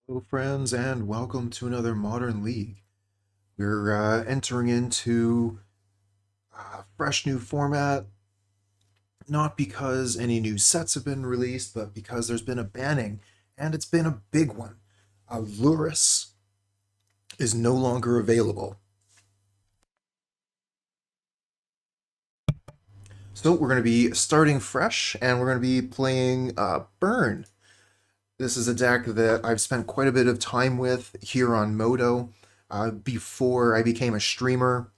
Hello, friends, and welcome to another Modern League. We're entering into a fresh new format, not because any new sets have been released, but because there's been a banning, and it's been a big one. Lurrus is no longer available. So we're going to be starting fresh, and we're going to be playing Burn. This is a deck that I've spent quite a bit of time with here on Modo before I became a streamer.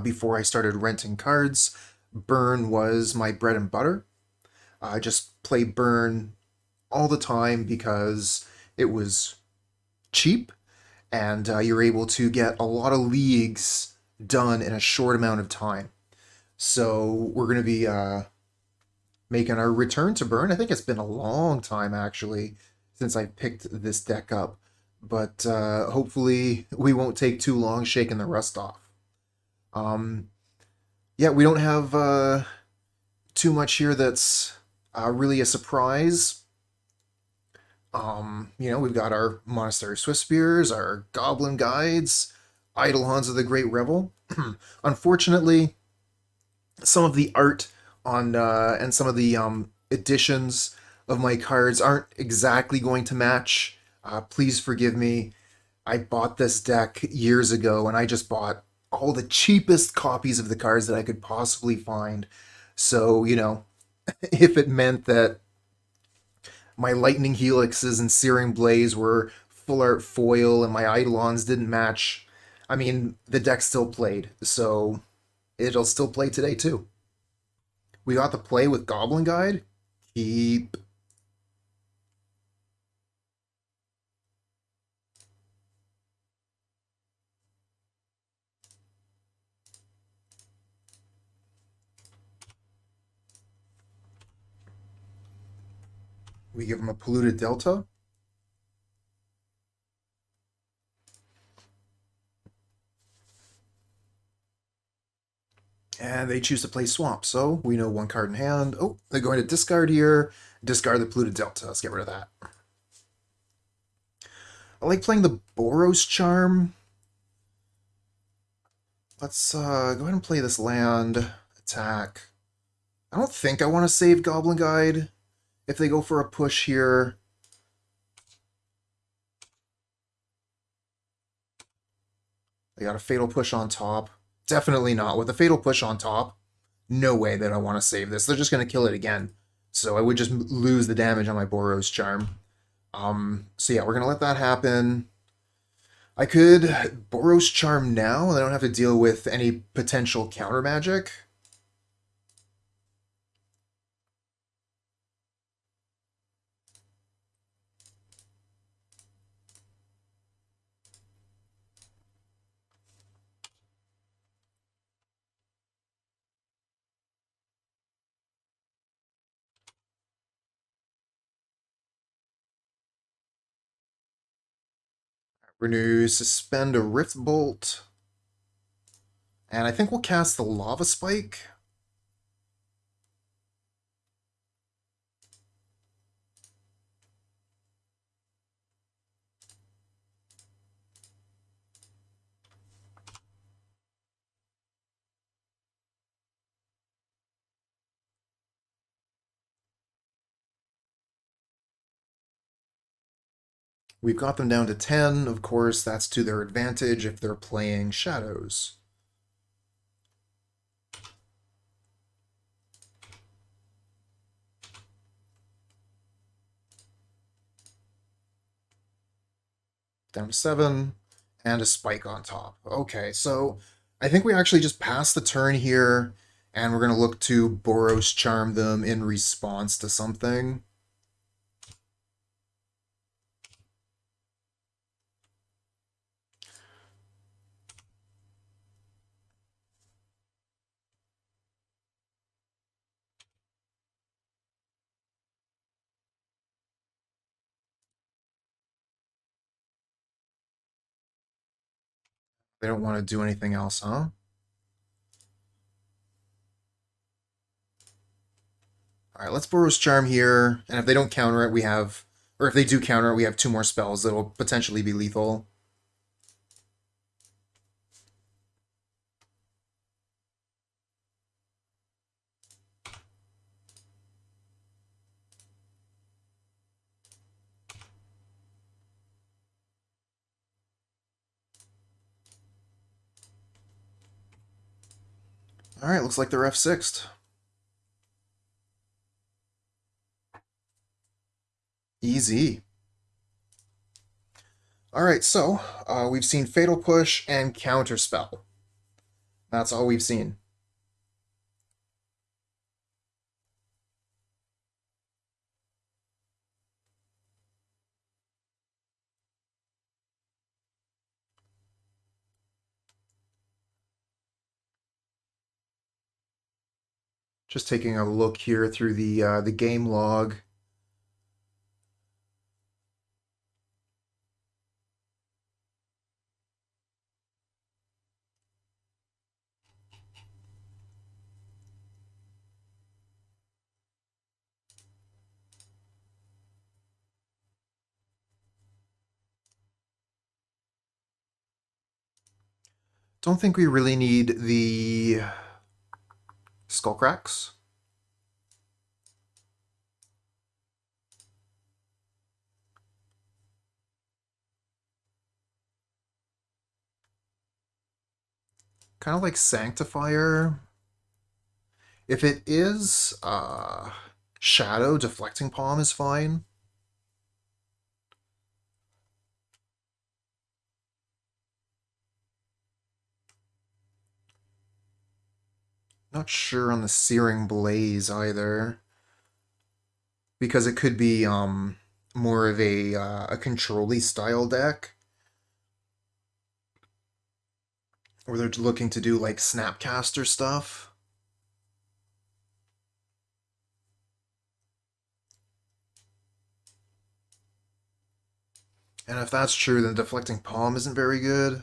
Before I started renting cards, Burn was my bread and butter. I just played Burn all the time because it was cheap and you're able to get a lot of leagues done in a short amount of time. So we're going to be making our return to Burn. I think it's been a long time actually since I picked this deck up, but hopefully we won't take too long shaking the rust off. Um, yeah, we don't have too much here that's really a surprise. We've got our Monastery Swiftspears, our Goblin guides, Eidolons of the Great Revel. Unfortunately, some of the art on and some of the editions of my cards aren't exactly going to match. Please forgive me. I bought this deck years ago, and I just bought all the cheapest copies of the cards that I could possibly find. So, if it meant that my Lightning Helixes and Searing Blaze were full art foil and my Eidolons didn't match, I mean, the deck still played, so it'll still play today too. We got the play with Goblin Guide. Keep. We give them a Polluted Delta. And they choose to play Swamp, so we know one card in hand. Oh, they're going to discard here. Discard the Polluted Delta. Let's get rid of that. I like playing the Boros Charm. Let's go ahead and play this land. Attack. I don't think I want to save Goblin Guide if they go for a push here. They got a Fatal Push on top. Definitely not. With a Fatal Push on top, no way that I want to save this. They're just going to kill it again. So I would just lose the damage on my Boros Charm. So yeah, we're going to let that happen. I could Boros Charm now, and I don't have to deal with any potential counter magic. Renew, suspend a Rift Bolt. And I think we'll cast the Lava Spike. We've got them down to 10. Of course, that's to their advantage if they're playing Shadows. Down to 7. And a Spike on top. Okay, so I think we actually just passed the turn here, and we're going to look to Boros Charm them in response to something. They don't want to do anything else, huh? Alright, let's Boros Charm here, and if they don't counter it, we have Or if they do counter it, we have 2 more spells that'll potentially be lethal. Alright, looks like they're F6'd. Easy. Alright, so we've seen Fatal Push and Counterspell. That's all we've seen. Just taking a look here through the game log. Don't think we really need the Skullcracks. Kind of like Sanctifier. If it is Shadow, Deflecting Palm is fine. Not sure on the Searing Blaze either. Because it could be more of a control-y style deck. Or they're looking to do like Snapcaster stuff. And if that's true, then Deflecting Palm isn't very good.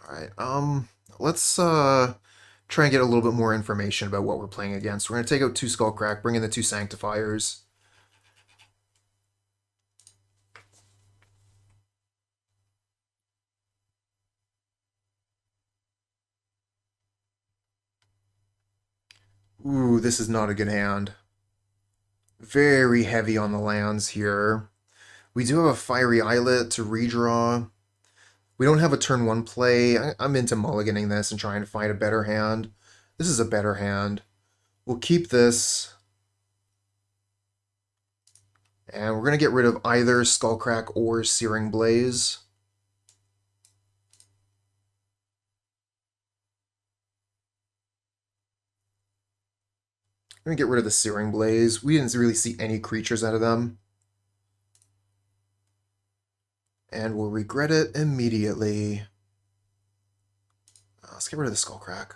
Alright, let's try and get a little bit more information about what we're playing against. We're going to take out 2 Skullcrack, bring in the 2 Sanctifiers. Ooh, this is not a good hand. Very heavy on the lands here. We do have a Fiery Islet to redraw. We don't have a turn 1 play. I'm into mulliganing this and trying to find a better hand. This is a better hand. We'll keep this. And we're going to get rid of either Skullcrack or Searing Blaze. I'm going to get rid of the Searing Blaze. We didn't really see any creatures out of them. And we'll regret it immediately. Let's get rid of the Skullcrack.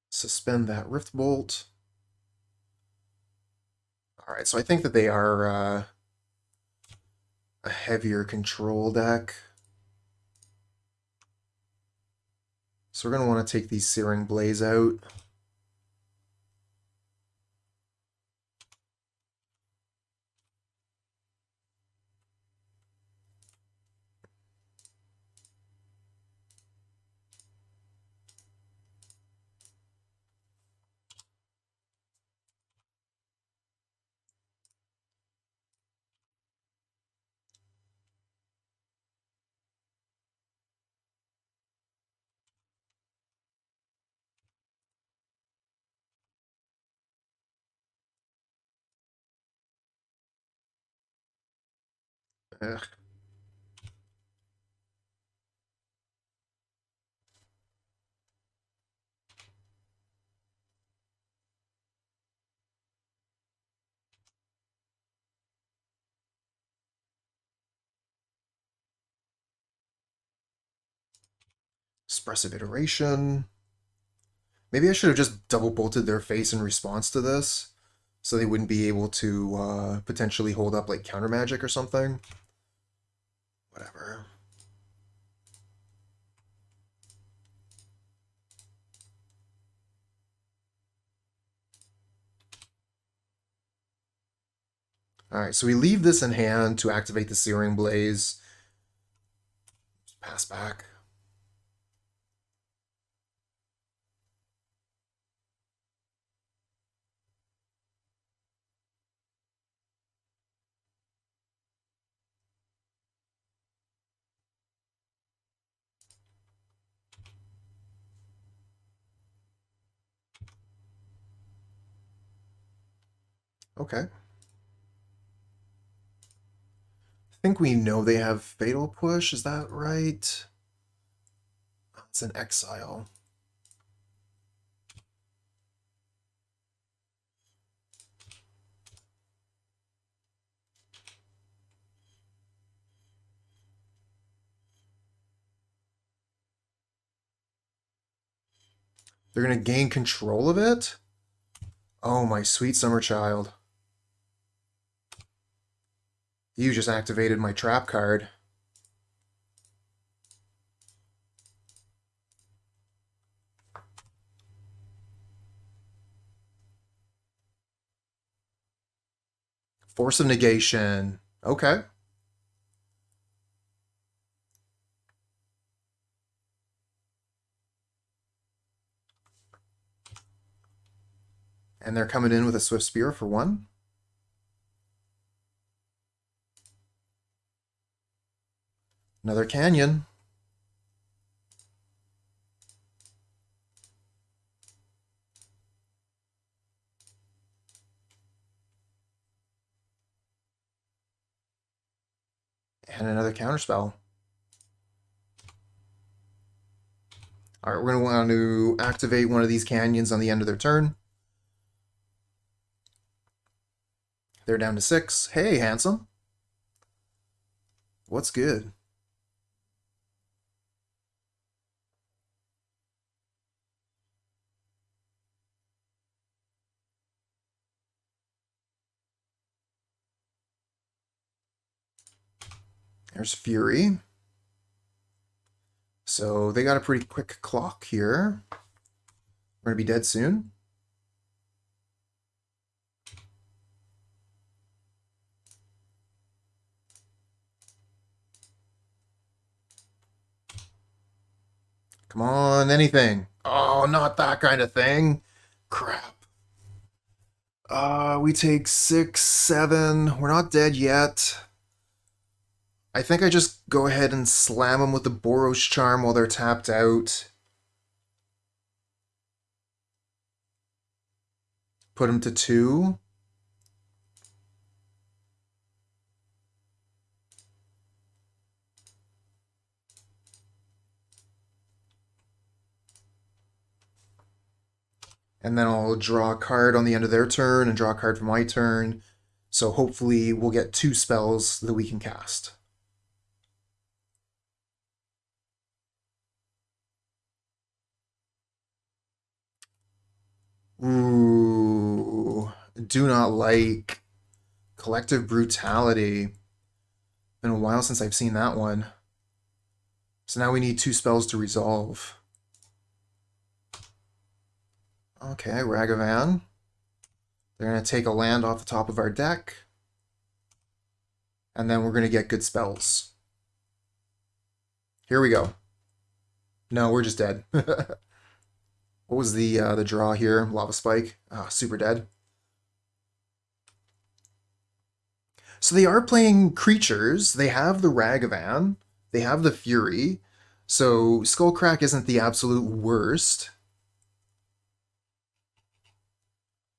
Suspend that Rift Bolt. Alright, so I think that they are a heavier control deck. So we're going to want to take these Searing Blaze out. Ugh. Expressive Iteration. Maybe I should have just double bolted their face in response to this, so they wouldn't be able to potentially hold up like counter magic or something. Whatever. Alright, so we leave this in hand to activate the Searing Blaze. Pass back. Okay. I think we know they have Fatal Push, is that right? It's an Exile. They're going to gain control of it? Oh, my sweet summer child. You just activated my trap card. Force of Negation. Okay. And they're coming in with a Swiftspear for 1. Another Canyon. And another counterspell. All right, we're going to want to activate one of these canyons on the end of their turn. They're down to 6. Hey, handsome. What's good? There's Fury. So they got a pretty quick clock here. We're going to be dead soon. Come on, anything. Oh, not that kind of thing. Crap. We take 6, 7. We're not dead yet. I think I just go ahead and slam them with the Boros Charm while they're tapped out. Put them to 2. And then I'll draw a card on the end of their turn and draw a card for my turn. So hopefully we'll get 2 spells that we can cast. Ooh, do not like Collective Brutality. Been a while since I've seen that one. So now we need 2 spells to resolve. Okay, Ragavan. They're going to take a land off the top of our deck. And then we're going to get good spells. Here we go. No, we're just dead. What was the draw here? Lava Spike. Super dead. So they are playing creatures. They have the Ragavan. They have the Fury. So Skullcrack isn't the absolute worst.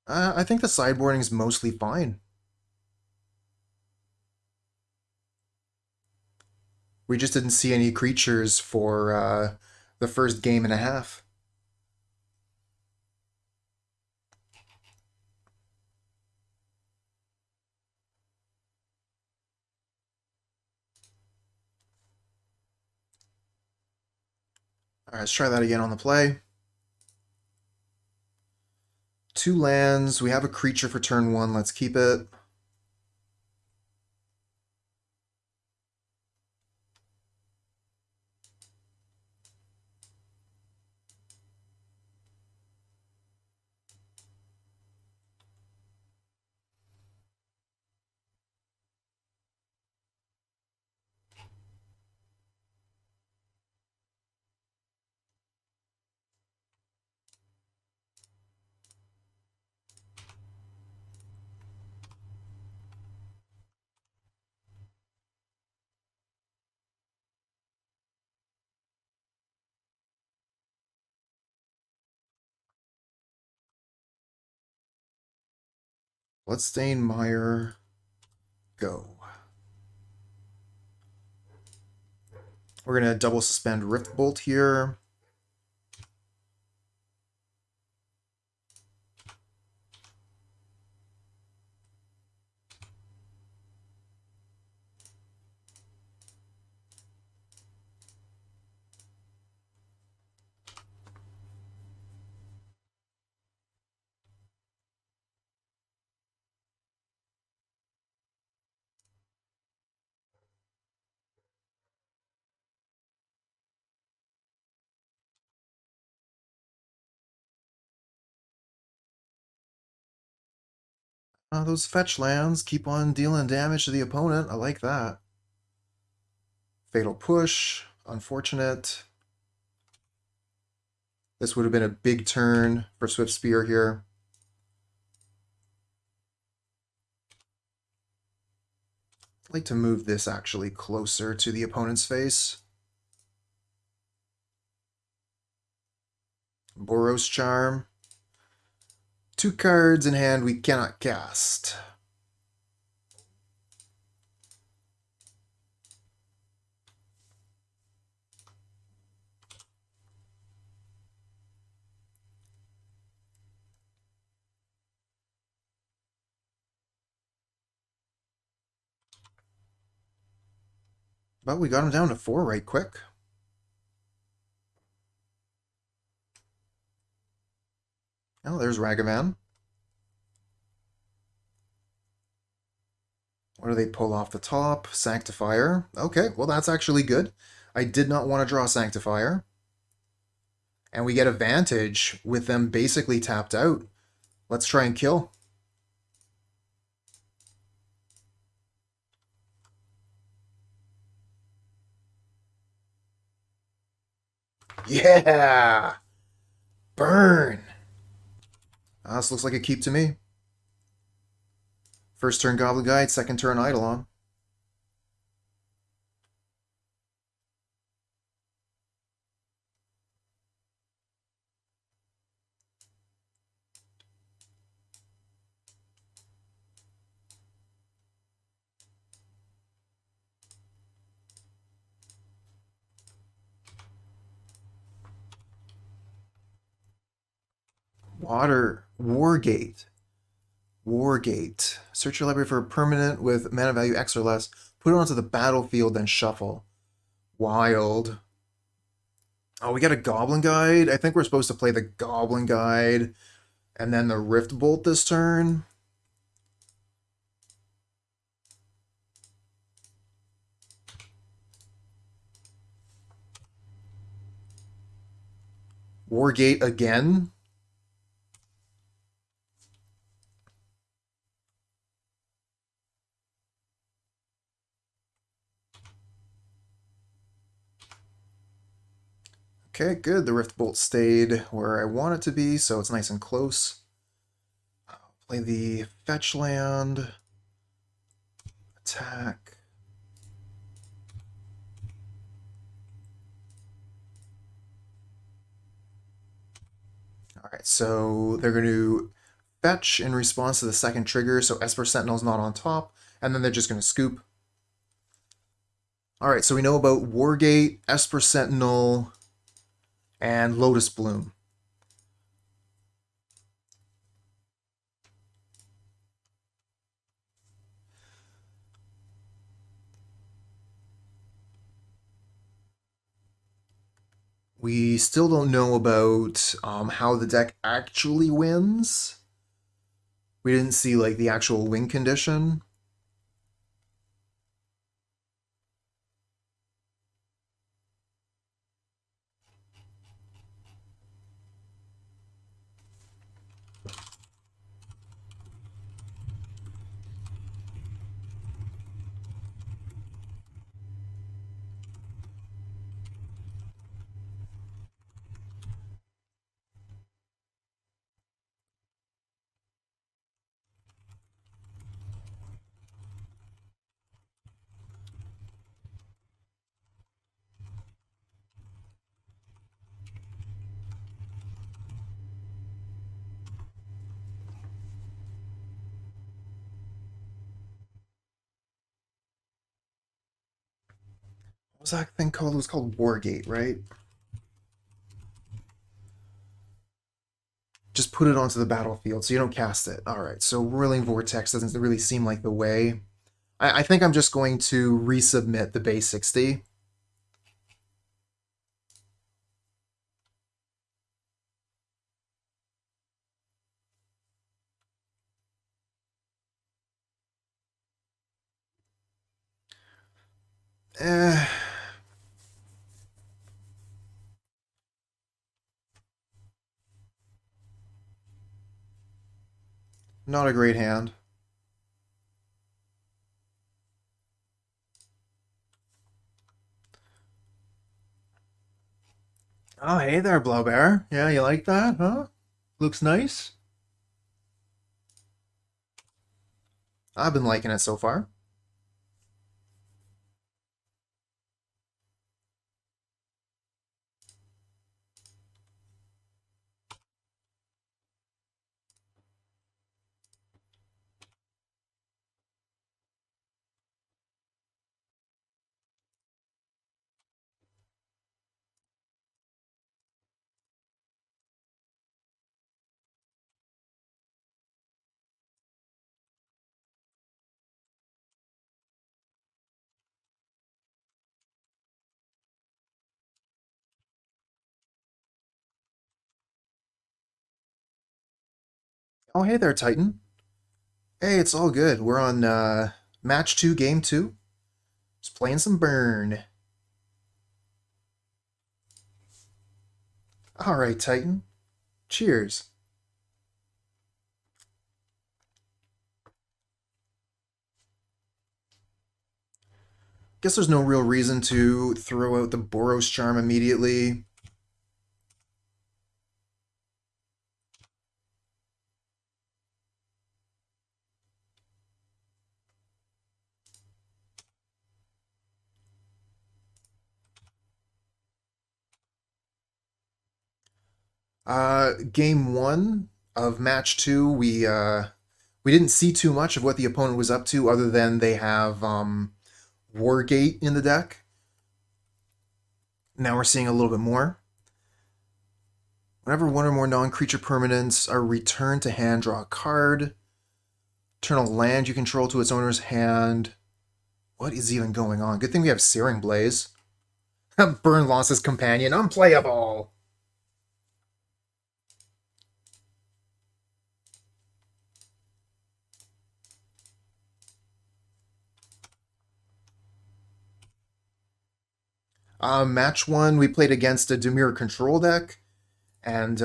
I think the sideboarding is mostly fine. We just didn't see any creatures for the first game and a half. Alright, let's try that again on the play. 2 lands. We have a creature for turn 1. Let's keep it. Bloodstain Mire. Go. We're going to double suspend Rift Bolt here. Those fetch lands keep on dealing damage to the opponent. I like that. Fatal Push. Unfortunate. This would have been a big turn for Swiftspear here. I'd like to move this actually closer to the opponent's face. Boros Charm. 2 cards in hand we cannot cast. But we got him down to 4 right quick. Oh, there's Ragavan. What do they pull off the top? Sanctifier. Okay, well that's actually good. I did not want to draw Sanctifier. And we get a Vantage with them basically tapped out. Let's try and kill. Yeah! Burn! This looks like a keep to me. First turn Goblin Guide, second turn Eidolon. Wargate. Wargate. Search your library for a permanent with mana value X or less. Put it onto the battlefield, then shuffle. Wild. Oh, we got a Goblin Guide? I think we're supposed to play the Goblin Guide and then the Rift Bolt this turn. Wargate again. Okay, good. The Rift Bolt stayed where I want it to be, so it's nice and close. Play the fetch land. Attack. Alright, so they're going to fetch in response to the second trigger, so Esper Sentinel's not on top, and then they're just going to scoop. Alright, so we know about Wargate, Esper Sentinel, and Lotus Bloom. We still don't know about how the deck actually wins. We didn't see like the actual win condition. What was that thing called? It was called Wargate, right? Just put it onto the battlefield so you don't cast it. Alright, so Roiling Vortex doesn't really seem like the way. I think I'm just going to resubmit the base 60. Eh. Not a great hand. Oh, hey there, Blowbear. Yeah, you like that, huh? Looks nice. I've been liking it so far. Oh, hey there, Titan. Hey, it's all good. We're on match 2, game 2. Just playing some Burn. Alright, Titan. Cheers. Guess there's no real reason to throw out the Boros Charm immediately. Game 1 of match 2, we didn't see too much of what the opponent was up to other than they have Wargate in the deck. Now we're seeing a little bit more. Whenever one or more non-creature permanents are returned to hand, draw a card. Turn a land you control to its owner's hand. What is even going on? Good thing we have Searing Blaze. Burn lost his companion. Unplayable! Match 1, we played against a Demir control deck. And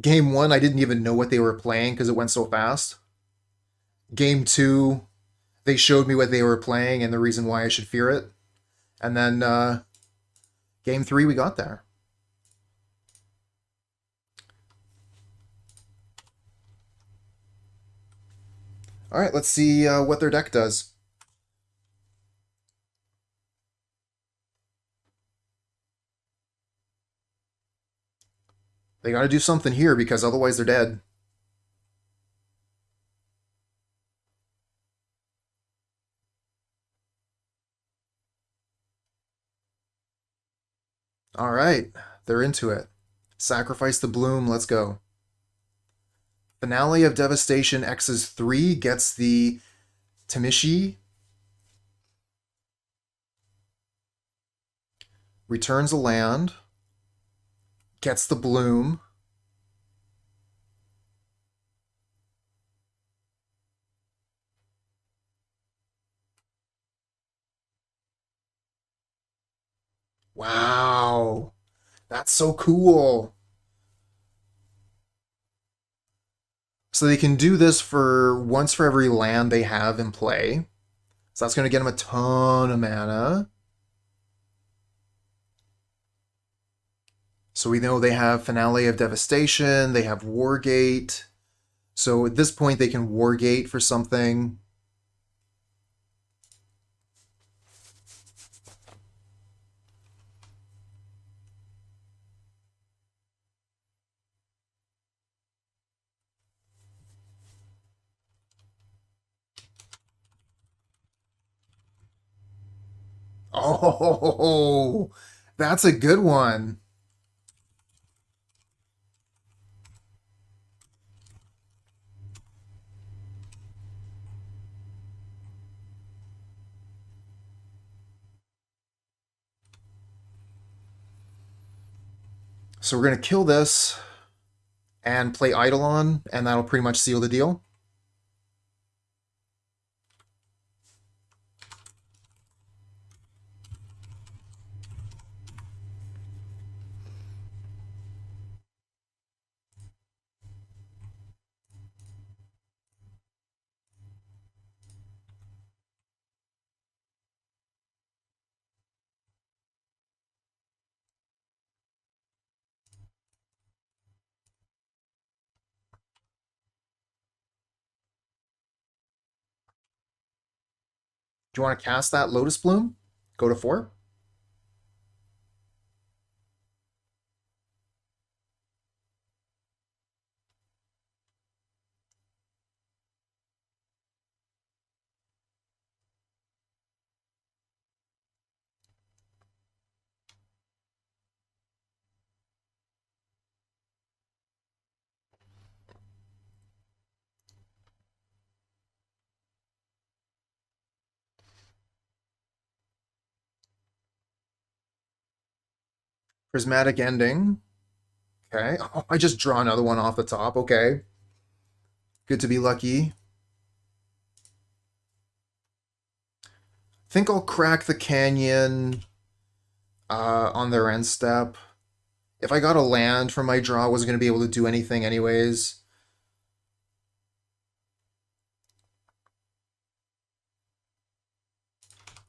game 1, I didn't even know what they were playing because it went so fast. Game 2, they showed me what they were playing and the reason why I should fear it. And then game 3, we got there. Alright, let's see what their deck does. They gotta do something here because otherwise they're dead. Alright, they're into it. Sacrifice the bloom, let's go. Finale of Devastation X's 3 gets the Tamishi. Returns a land. Gets the bloom. Wow. That's so cool. So they can do this for once for every land they have in play. So that's going to get them a ton of mana. So we know they have Finale of Devastation, they have Wargate. So at this point they can Wargate for something. Oh, that's a good one. So we're going to kill this and play Eidolon, and that'll pretty much seal the deal. Do you want to cast that Lotus Bloom? Go to 4. Prismatic Ending. Okay. Oh, I just draw another one off the top. Okay. Good to be lucky. Think I'll crack the canyon on their end step. If I got a land from my draw, I wasn't going to be able to do anything anyways.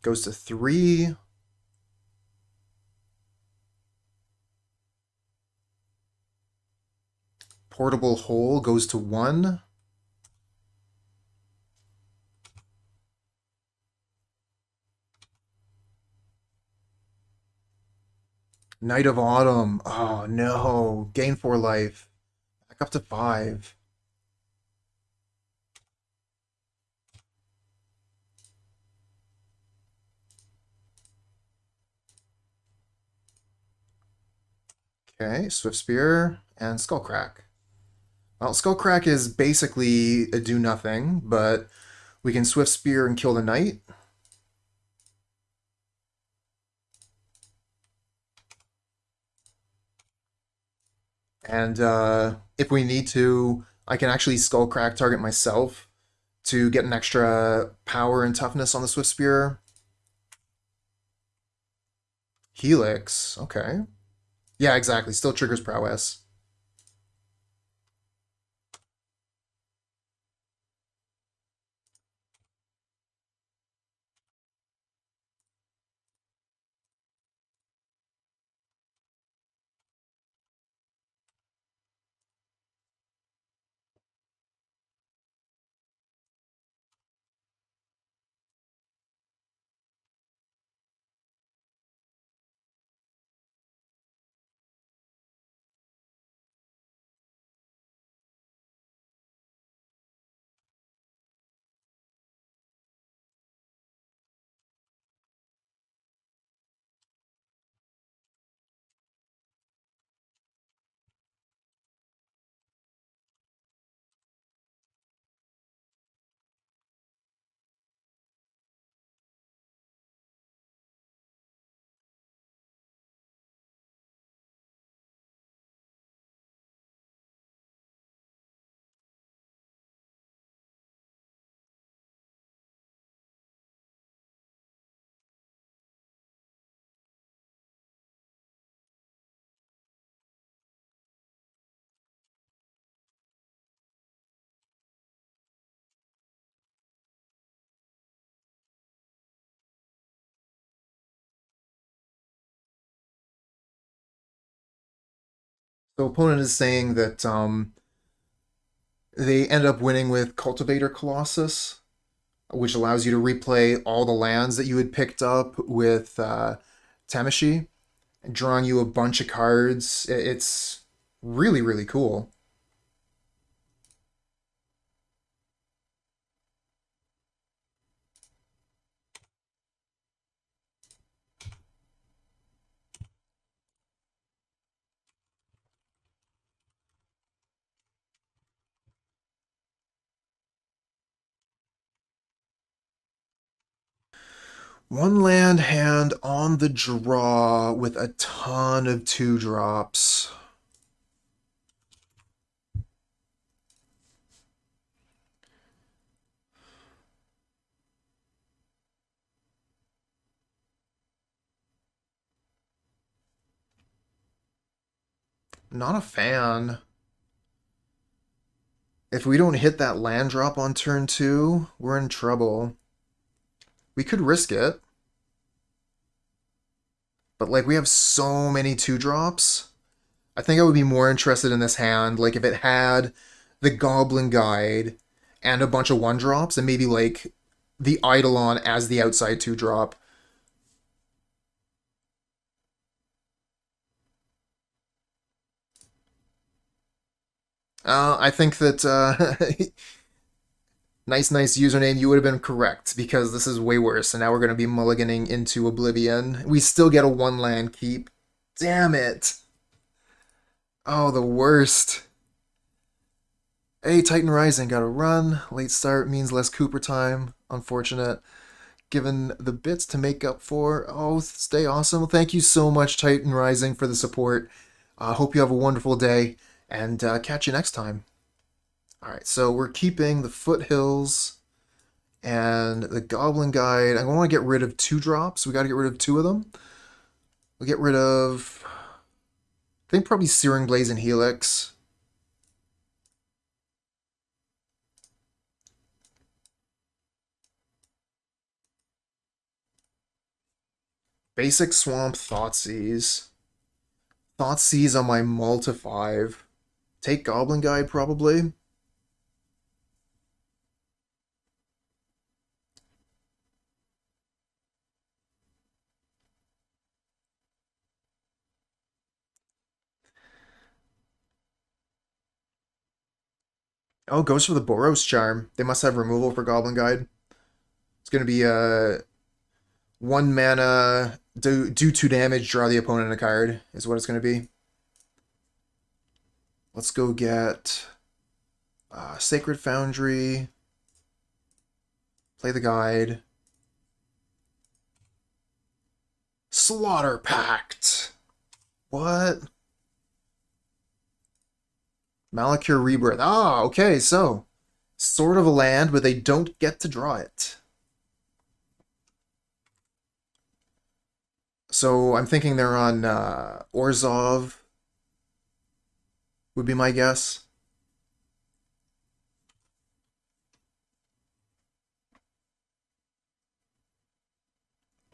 Goes to 3. Portable Hole goes to 1. Night of Autumn. Oh no. Gain 4 life. Back up to 5. Okay, Swiftspear and Skullcrack. Well, Skullcrack is basically a do nothing, but we can Swiftspear and kill the knight. And if we need to, I can actually Skullcrack target myself to get an extra power and toughness on the Swiftspear. Helix, okay. Yeah, exactly. Still triggers prowess. So opponent is saying that they end up winning with Cultivator Colossus, which allows you to replay all the lands that you had picked up with Tamashi, drawing you a bunch of cards. It's really, really cool. One land hand on the draw with a ton of 2-drops. Not a fan. If we don't hit that land drop on turn 2, we're in trouble. We could risk it. But like we have so many 2-drops. I think I would be more interested in this hand, like if it had the Goblin Guide and a bunch of 1-drops, and maybe like the Eidolon as the outside 2-drop. I think that nice username, you would have been correct, because this is way worse, and now we're going to be mulliganing into Oblivion. We still get a 1-land keep. Damn it. Oh, the worst. Hey, Titan Rising, gotta run. Late start means less Cooper time. Unfortunate. Given the bits to make up for. Oh, stay awesome. Thank you so much, Titan Rising, for the support. Hope you have a wonderful day, and catch you next time. Alright, so we're keeping the Foothills and the Goblin Guide. I want to get rid of 2-drops. We got to get rid of 2 of them. We'll get rid of, I think, probably Searing Blaze and Helix. Basic Swamp Thoughtseize. Thoughtseize on my Malta 5. Take Goblin Guide, probably. Oh, goes for the Boros Charm. They must have removal for Goblin Guide. It's going to be a 1 mana, do 2 damage, draw the opponent a card, is what it's going to be. Let's go get Sacred Foundry. Play the Guide. Slaughter Pact. What? Malakir Rebirth. Ah, okay, so sort of a land, but they don't get to draw it. So I'm thinking they're on Orzhov, would be my guess.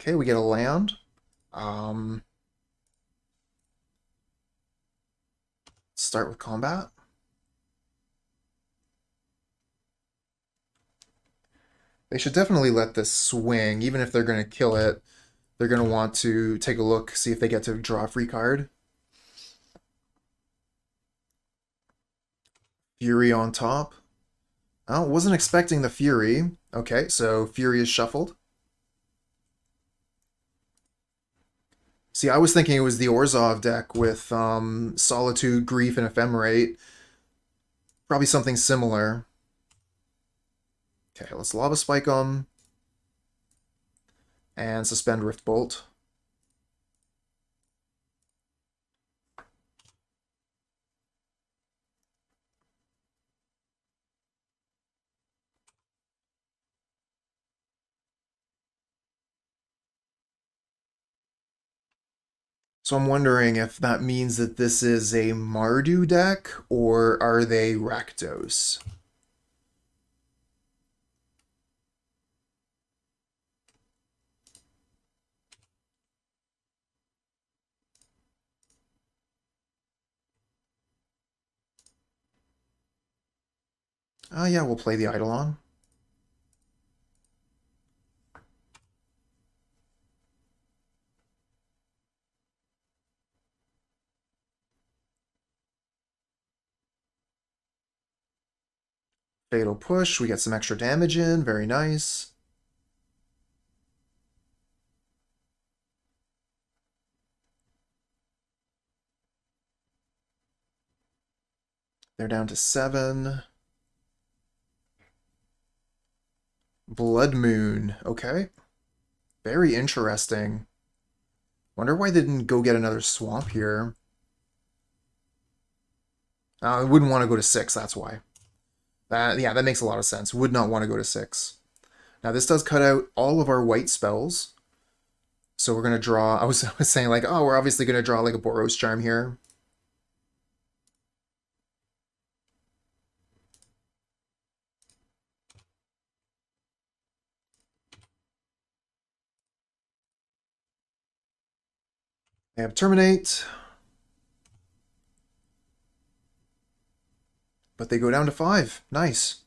Okay, we get a land. Start with combat. They should definitely let this swing, even if they're going to kill it. They're going to want to take a look, see if they get to draw a free card. Fury on top. Oh, wasn't expecting the Fury. Okay, so Fury is shuffled. See, I was thinking it was the Orzhov deck with Solitude, Grief, and Ephemerate. Probably something similar. Okay, let's Lava Spike them. And Suspend Rift Bolt. So I'm wondering if that means that this is a Mardu deck, or are they Rakdos? Yeah, we'll play the Eidolon. Fatal Push, we get some extra damage in, very nice. They're down to 7. Blood Moon, okay. Very interesting. Wonder why they didn't go get another swamp here. I wouldn't want to go to 6, that's why. Yeah, that makes a lot of sense. Would not want to go to 6. Now this does cut out all of our white spells. So we're going to draw... I was saying like, oh, we're obviously going to draw like a Boros Charm here. They have Terminate. But they go down to 5. Nice.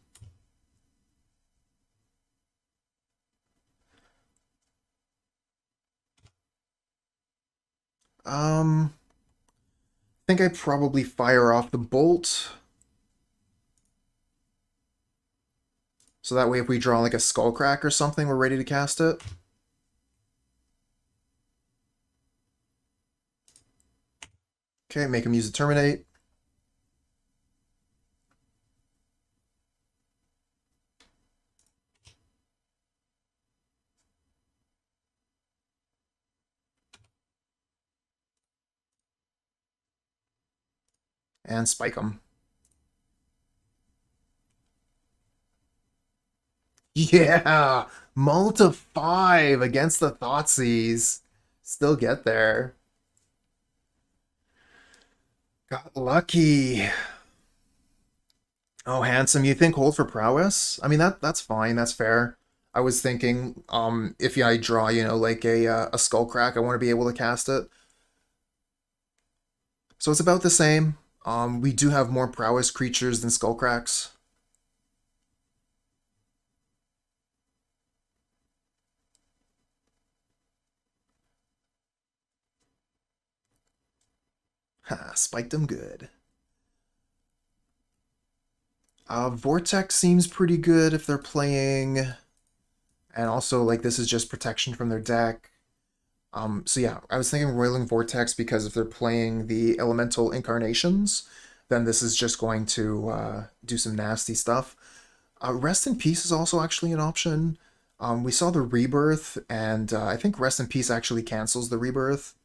I think I probably fire off the bolt. So that way if we draw like a Skullcrack or something, we're ready to cast it. Okay, make him use the Terminate. And spike him. Yeah! Mull to 5 against the Thoughtseize. Still get there. Got lucky. Oh, handsome. You think hold for prowess? I mean, that's fine. That's fair. I was thinking, if I draw, like a Skullcrack, I want to be able to cast it. So it's about the same. We do have more prowess creatures than Skullcracks. Ha, spiked them good. Vortex seems pretty good if they're playing, and also like this is just protection from their deck. So yeah, I was thinking Roiling Vortex because if they're playing the Elemental Incarnations, then this is just going to do some nasty stuff. Rest in Peace is also actually an option. We saw the Rebirth, and I think Rest in Peace actually cancels the Rebirth.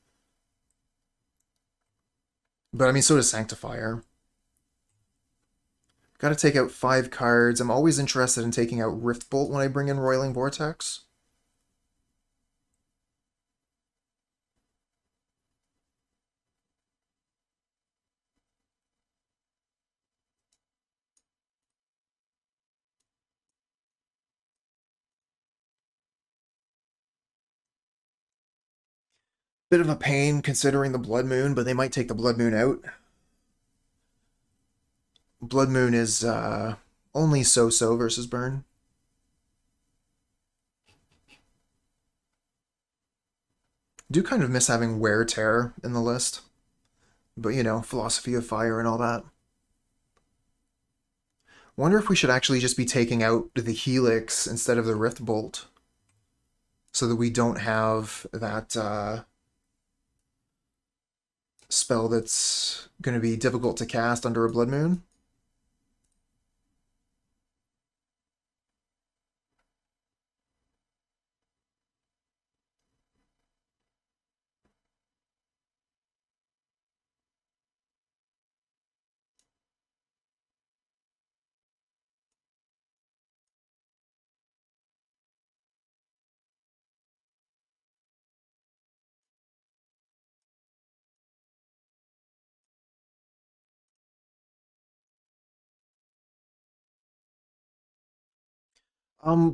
But I mean, so does Sanctifier. Got to take out 5 cards. I'm always interested in taking out Rift Bolt when I bring in Roiling Vortex. Bit of a pain considering the Blood Moon, but they might take the Blood Moon out. Blood Moon is only so-so versus Burn. Do kind of miss having Wear Tear in the list. But, Philosophy of Fire and all that. Wonder if we should actually just be taking out the Helix instead of the Rift Bolt. So that we don't have that spell that's going to be difficult to cast under a Blood Moon.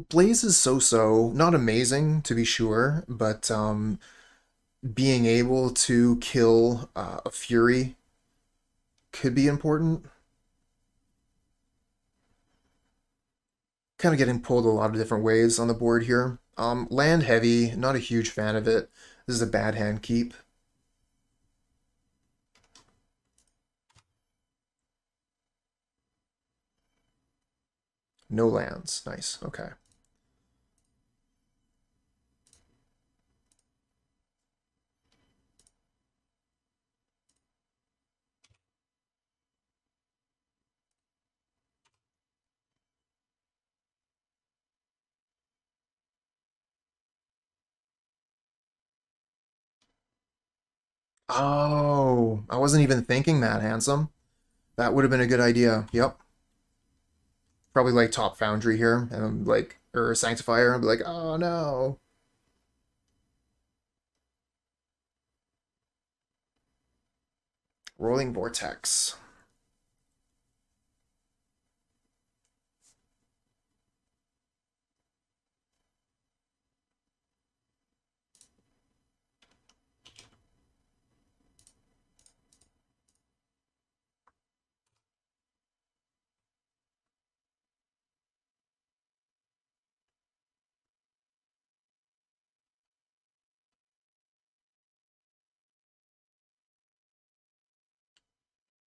Blaze is so-so, not amazing to be sure, but being able to kill a Fury could be important. Kind of getting pulled a lot of different ways on the board here. Land heavy, not a huge fan of it. This is a bad hand keep. No lands. Nice. Okay. Oh, I wasn't even thinking that, handsome. That would have been a good idea. Yep. Probably like top Foundry here, and like or Sanctifier, and be like, oh no. Roiling Vortex.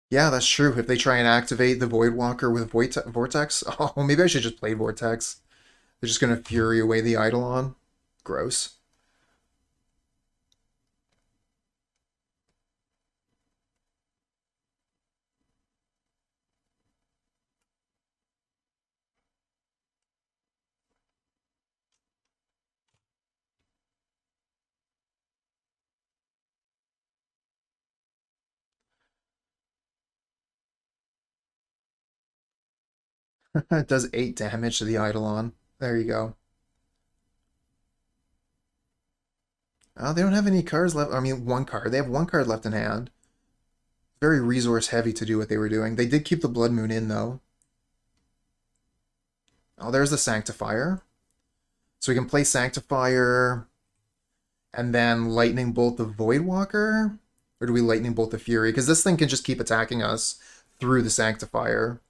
Yeah, that's true. If they try and activate the Void Walker with Vortex, oh, maybe I should just play Vortex. They're just gonna Fury away the Eidolon. Gross. It does 8 damage to the Eidolon. There you go. Oh, they don't have any cards left. I mean, one card. They have one card left in hand. Very resource heavy to do what they were doing. They did keep the Blood Moon in, though. Oh, there's the Sanctifier. So we can play Sanctifier and then Lightning Bolt the Void Walker? Or do we Lightning Bolt the Fury? Because this thing can just keep attacking us through the Sanctifier.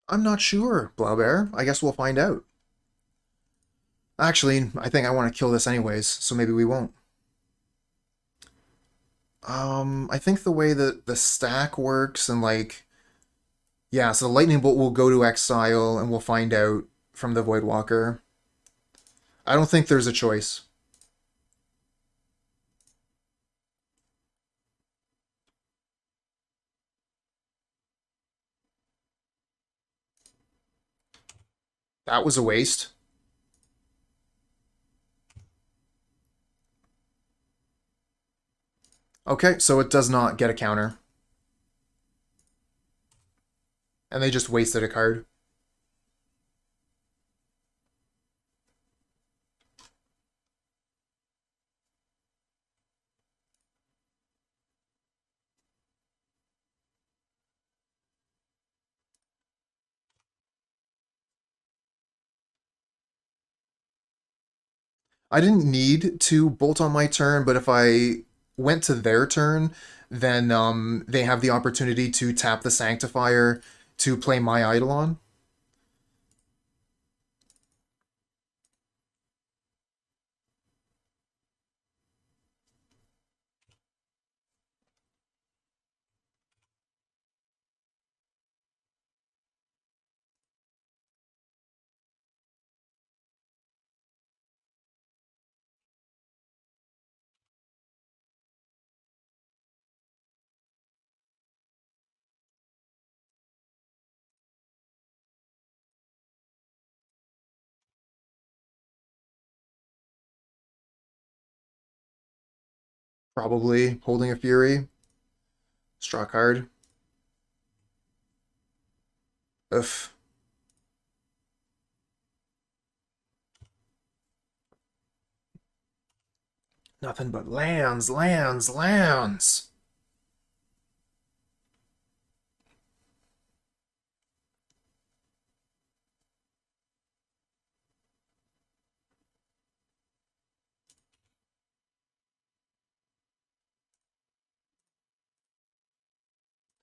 I'm not sure, Blaubear. I guess we'll find out. Actually, I think I want to kill this anyways, so maybe we won't. I think the way that the stack works and like, yeah, so the Lightning Bolt will go to Exile and we'll find out from the Void Walker. I don't think there's a choice. That was a waste. Okay, so it does not get a counter. And they just wasted a card. I didn't need to bolt on my turn, but if I went to their turn, then they have the opportunity to tap the Sanctifier to play my Eidolon. Probably holding a Fury. Straw card. Ugh. Nothing but lands, lands, lands.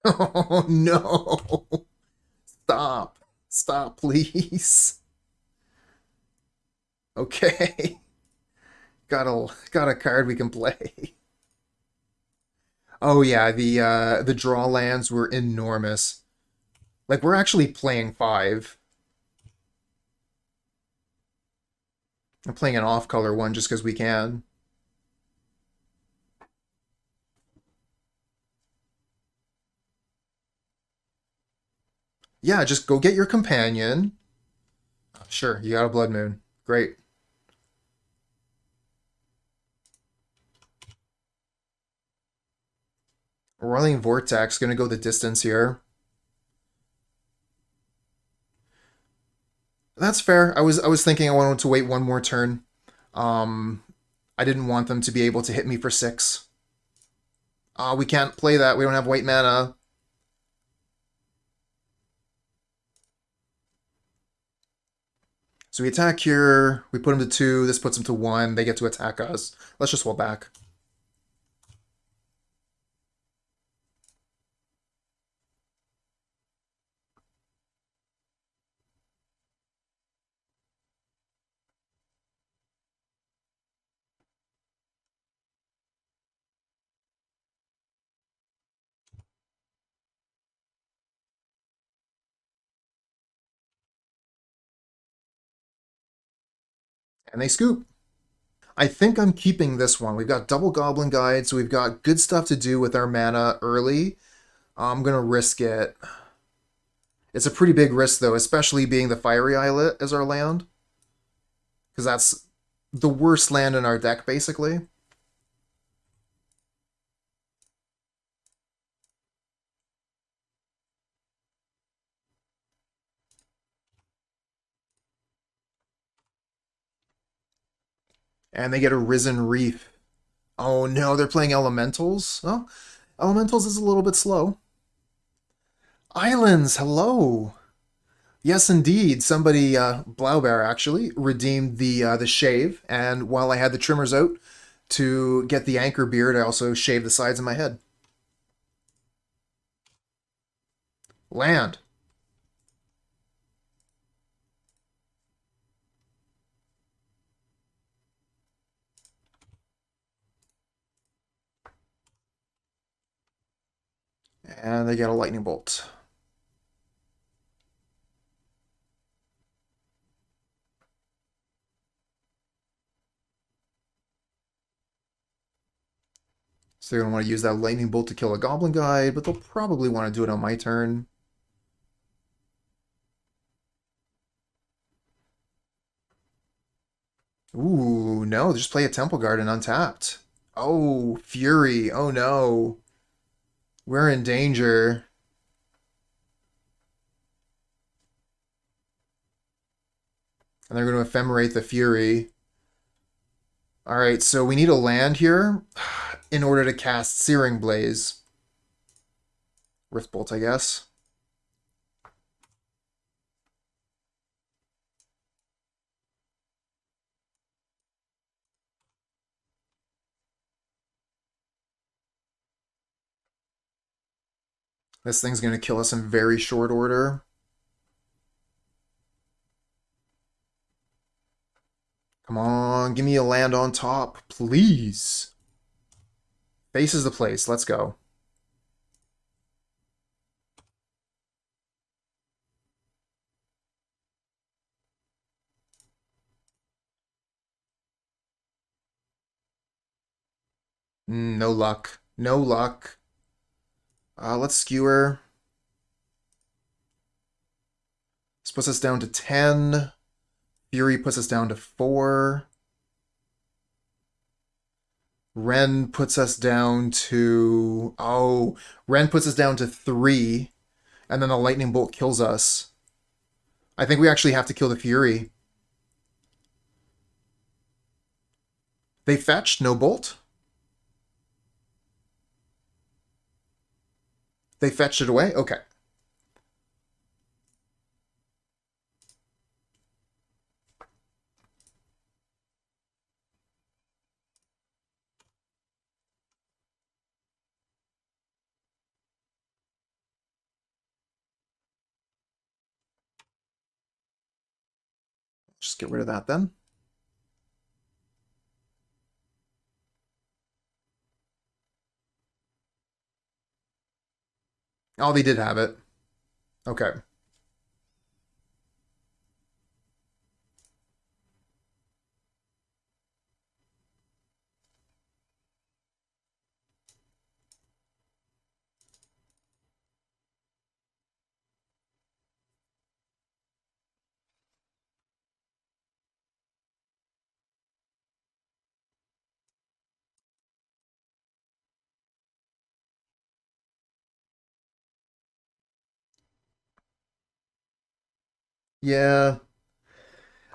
Oh no. Stop. Stop, please. Okay. Got a card we can play. Oh yeah, the draw lands were enormous. Like we're actually playing 5. I'm playing an off-color one just because we can. Yeah, just go get your companion. Sure, you got a Blood Moon. Great. Roiling Vortex, gonna go the distance here. That's fair. I was thinking I wanted to wait one more turn. Um, I didn't want them to be able to hit me for 6. We can't play that. We don't have white mana. So we attack here. We put them to 2. This puts them to 1. They get to attack us. Let's just hold back. And they scoop. I think I'm keeping this one. We've got double Goblin Guide, so we've got good stuff to do with our mana early. I'm going to risk it. It's a pretty big risk, though, especially being the Fiery Islet as our land. Because that's the worst land in our deck, basically. And they get a Risen Reef. Oh no, they're playing Elementals? Oh, Elementals is a little bit slow. Islands, hello! Yes, indeed. Somebody, Blaubear actually, redeemed the shave, and while I had the trimmers out to get the anchor beard, I also shaved the sides of my head. Land. And they get a lightning bolt. So they're going to want to use that lightning bolt to kill a goblin guide, but they'll probably want to do it on my turn. Ooh, no, just play a Temple Guard and untapped. Oh, Fury. Oh no. We're in danger. And they're going to ephemerate the Fury. Alright, so we need a land here in order to cast Searing Blaze. Riftbolt, I guess. This thing's going to kill us in very short order. Come on, give me a land on top, please. Base is the place. Let's go. No luck. No luck. Let's skewer. This puts us down to 10. Fury puts us down to 4. Ren puts us down to... Oh, Ren puts us down to 3, and then the lightning bolt kills us. I think we actually have to kill the Fury. They fetched, no bolt? They fetched it away? Okay. Just get rid of that then. Oh, they did have it. Okay. Yeah.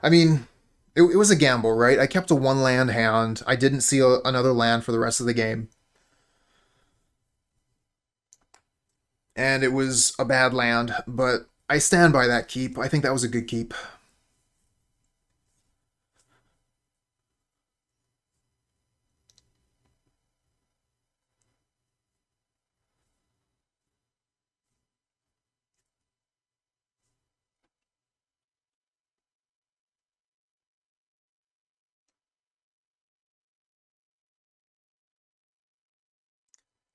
I mean, it was a gamble, right? I kept a 1-land hand. I didn't see another land for the rest of the game. And it was a bad land, but I stand by that keep. I think that was a good keep.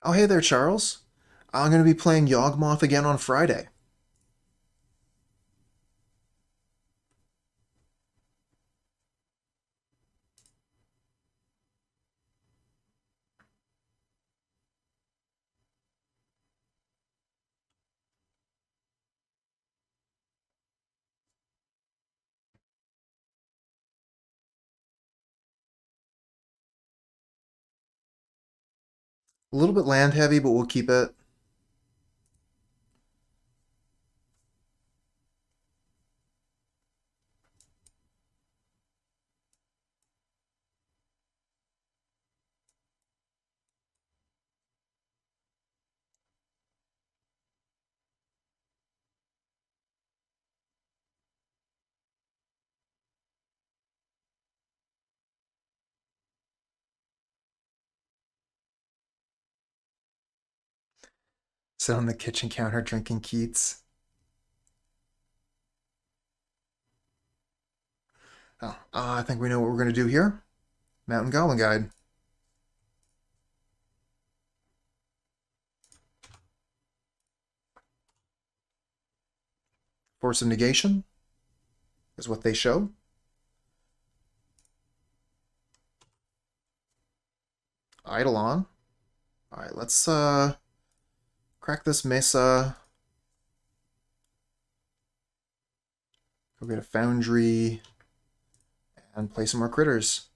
Oh, hey there, Charles. I'm going to be playing Yawgmoth again on Friday. A little bit land heavy, but we'll keep it. Sit on the kitchen counter drinking Keats. Oh, I think we know what we're going to do here. Mountain Goblin Guide. Force of Negation is what they show. Eidolon. Alright, let's crack this Mesa. Go get a Foundry and play some more critters.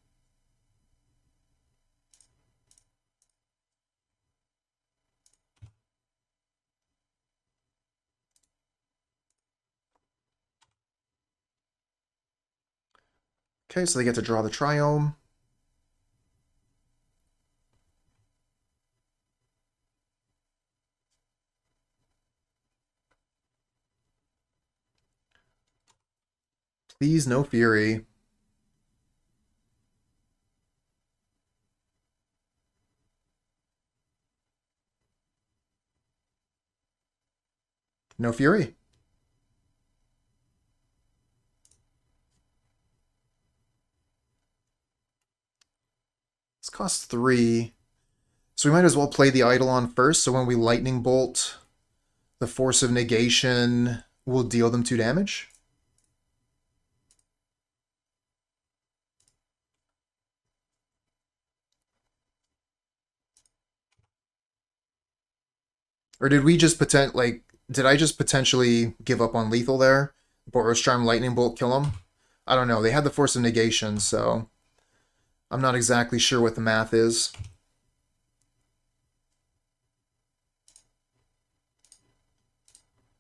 Okay, so they get to draw the Triome. Please, no Fury. No Fury. This costs 3. So we might as well play the Eidolon first, so when we Lightning Bolt, the Force of Negation will deal them 2 damage. Or did we just did I just potentially give up on lethal there? Boros Charm, Lightning Bolt, kill him? I don't know. They had the Force of Negation, so I'm not exactly sure what the math is.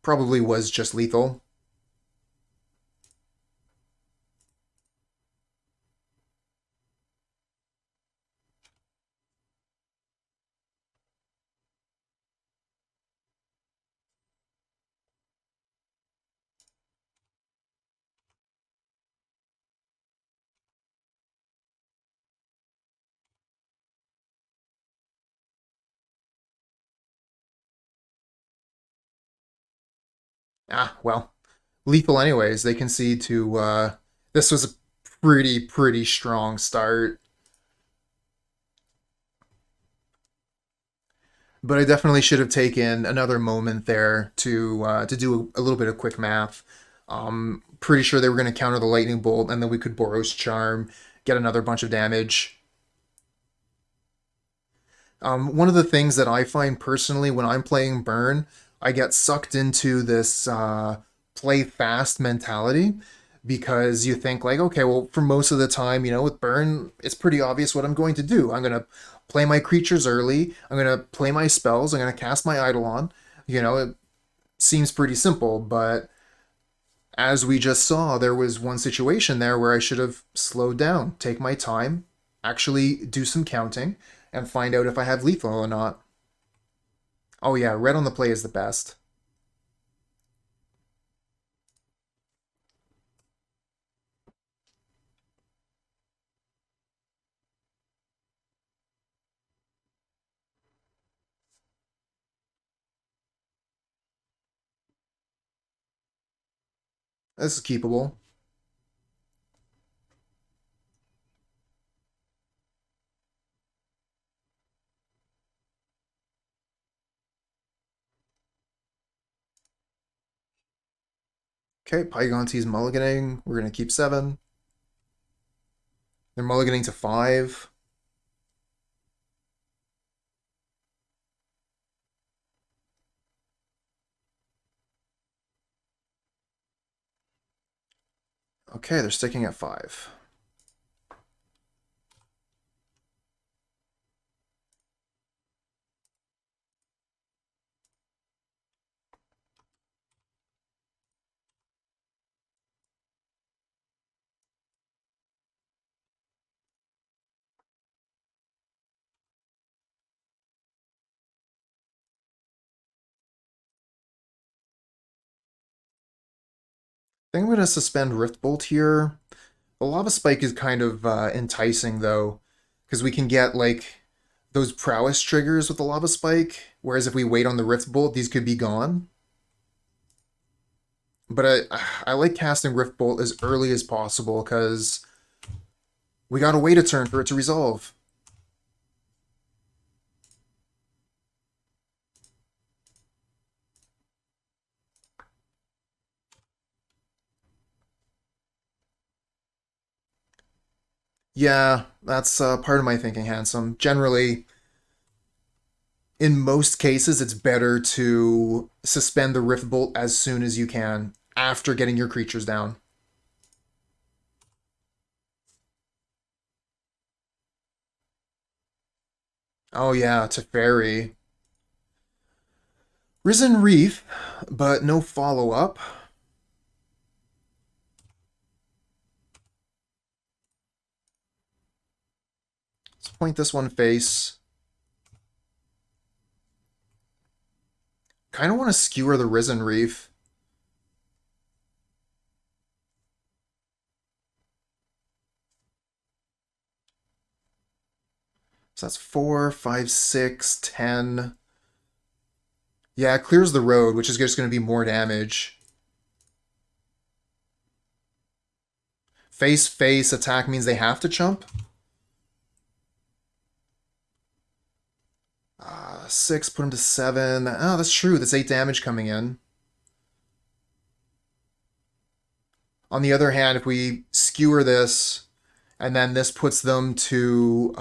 Probably was just lethal. Ah, well, lethal anyways. They can see to this was a pretty strong start. But I definitely should have taken another moment there to do a little bit of quick math. Pretty sure they were going to counter the lightning bolt, and then we could Boros Charm, get another bunch of damage. One of the things that I find personally when I'm playing Burn, I get sucked into this play fast mentality because you think like, okay, well, for most of the time, with Burn, it's pretty obvious what I'm going to do. I'm going to play my creatures early. I'm going to play my spells. I'm going to cast my Eidolon. It seems pretty simple, but as we just saw, there was one situation there where I should have slowed down, take my time, actually do some counting, and find out if I have lethal or not. Oh yeah, red on the play is the best. This is keepable. Okay, Pygonti's mulliganing. We're going to keep 7. They're mulliganing to 5. Okay, they're sticking at 5. I think I'm going to suspend Riftbolt here. The Lava Spike is kind of enticing, though, because we can get, like, those prowess triggers with the Lava Spike, whereas if we wait on the Riftbolt, these could be gone. But I like casting Riftbolt as early as possible, because we gotta wait a turn for it to resolve. Yeah, that's part of my thinking, Handsome. Generally, in most cases, it's better to suspend the Rift Bolt as soon as you can after getting your creatures down. Oh yeah, Teferi. Risen Reef, but no follow-up. Let's point this one face. Kind of want to skewer the Risen Reef. So that's 4, 5, 6, 10. Yeah, it clears the road, which is just going to be more damage. Face attack means they have to chump. 6, put him to 7. Oh, that's true. That's 8 damage coming in. On the other hand, if we skewer this, and then this puts them to